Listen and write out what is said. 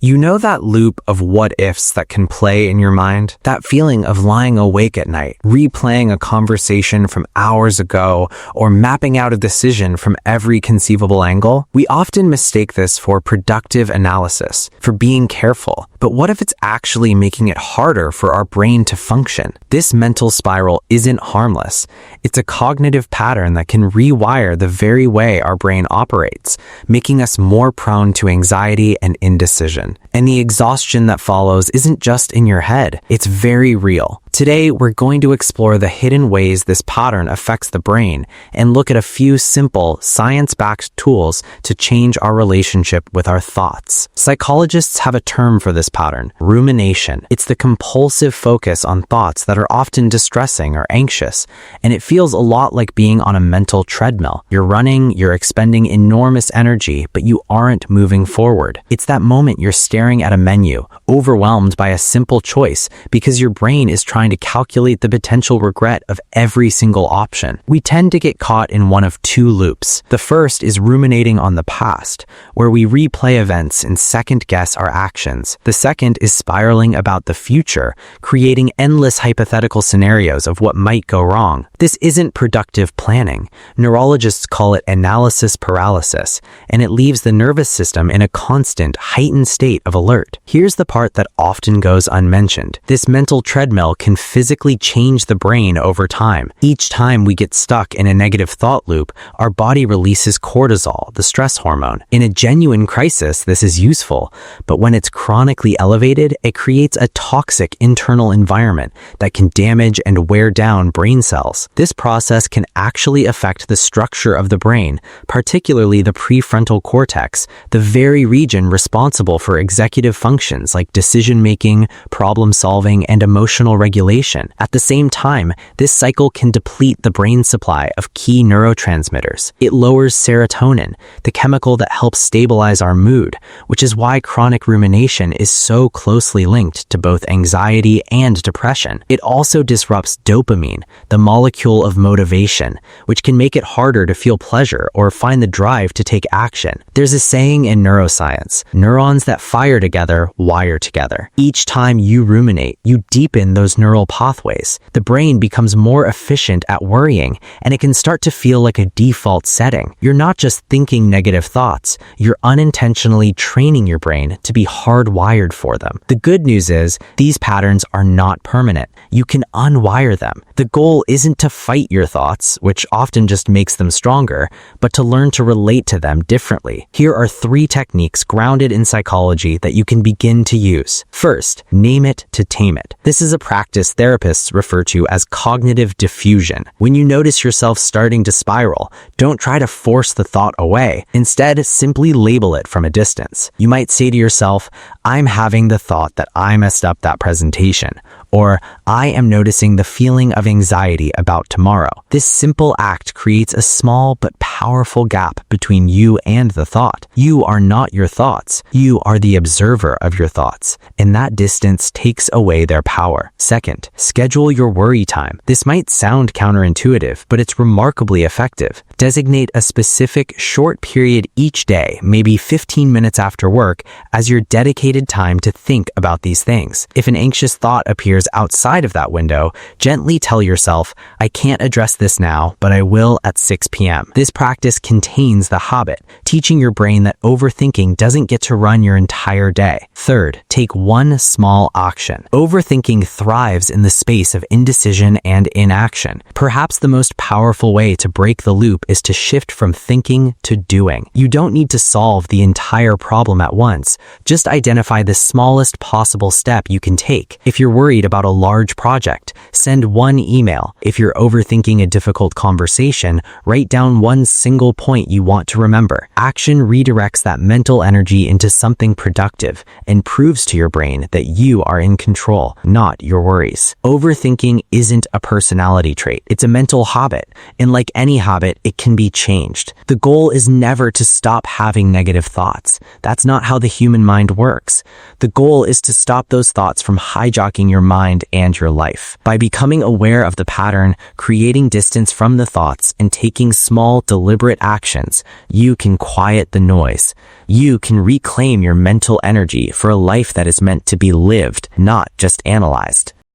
You know that loop of what-ifs that can play in your mind? That feeling of lying awake at night, replaying a conversation from hours ago, or mapping out a decision from every conceivable angle? We often mistake this for productive analysis, for being careful. But what if it's actually making it harder for our brain to function? This mental spiral isn't harmless. It's a cognitive pattern that can rewire the very way our brain operates, making us more prone to anxiety and indecision. And the exhaustion that follows isn't just in your head, it's very real. Today, we're going to explore the hidden ways this pattern affects the brain and look at a few simple, science-backed tools to change our relationship with our thoughts. Psychologists have a term for this pattern: rumination. It's the compulsive focus on thoughts that are often distressing or anxious, and it feels a lot like being on a mental treadmill. You're running, you're expending enormous energy, but you aren't moving forward. It's that moment you're staring at a menu, overwhelmed by a simple choice because your brain is trying to calculate the potential regret of every single option. We tend to get caught in one of two loops. The first is ruminating on the past, where we replay events and second-guess our actions. The second is spiraling about the future, creating endless hypothetical scenarios of what might go wrong. This isn't productive planning. Neurologists call it analysis paralysis, and it leaves the nervous system in a constant, heightened state of alert. Here's the part that often goes unmentioned. This mental treadmill can physically change the brain over time. Each time we get stuck in a negative thought loop, our body releases cortisol, the stress hormone. In a genuine crisis, this is useful, but when it's chronically elevated, it creates a toxic internal environment that can damage and wear down brain cells. This process can actually affect the structure of the brain, particularly the prefrontal cortex, the very region responsible for executive functions like decision-making, problem-solving, and emotional regulation. At the same time, this cycle can deplete the brain supply of key neurotransmitters. It lowers serotonin, the chemical that helps stabilize our mood, which is why chronic rumination is so closely linked to both anxiety and depression. It also disrupts dopamine, the molecule of motivation, which can make it harder to feel pleasure or find the drive to take action. There's a saying in neuroscience: neurons that fire together wire together. Each time you ruminate, you deepen those neural pathways. The brain becomes more efficient at worrying, and it can start to feel like a default setting. You're not just thinking negative thoughts, you're unintentionally training your brain to be hardwired for them. The good news is, these patterns are not permanent. You can unwire them. The goal isn't to fight your thoughts, which often just makes them stronger, but to learn to relate to them differently. Here are 3 techniques grounded in psychology that you can begin to use. First, name it to tame it. This is a practice therapists refer to as cognitive diffusion. When you notice yourself starting to spiral, don't try to force the thought away. Instead, simply label it from a distance. You might say to yourself, "I'm having the thought that I messed up that presentation," or "I am noticing the feeling of anxiety about tomorrow." This simple act creates a small but powerful gap between you and the thought. You are not your thoughts. You are the observer of your thoughts, and that distance takes away their power. Second, schedule your worry time. This might sound counterintuitive, but it's remarkably effective. Designate a specific short period each day, maybe 15 minutes after work, as your dedicated time to think about these things. If an anxious thought appears outside of that window, gently tell yourself, "I can't address this now, but I will at 6 p.m. This practice contains the habit, teaching your brain that overthinking doesn't get to run your entire day. Third, take one small action. Overthinking thrives in the space of indecision and inaction. Perhaps the most powerful way to break the loop is to shift from thinking to doing. You don't need to solve the entire problem at once. Just identify the smallest possible step you can take. If you're worried about a large project, send one email. If you're overthinking a difficult conversation, write down one single point you want to remember. Action redirects that mental energy into something productive and proves to your brain that you are in control, not your worries. Overthinking isn't a personality trait. It's a mental habit. And like any habit, it can be changed. The goal is never to stop having negative thoughts. That's not how the human mind works. The goal is to stop those thoughts from hijacking your mind and your life. By becoming aware of the pattern, creating distance from the thoughts, and taking small, deliberate actions, you can quiet the noise. You can reclaim your mental energy for a life that is meant to be lived, not just analyzed.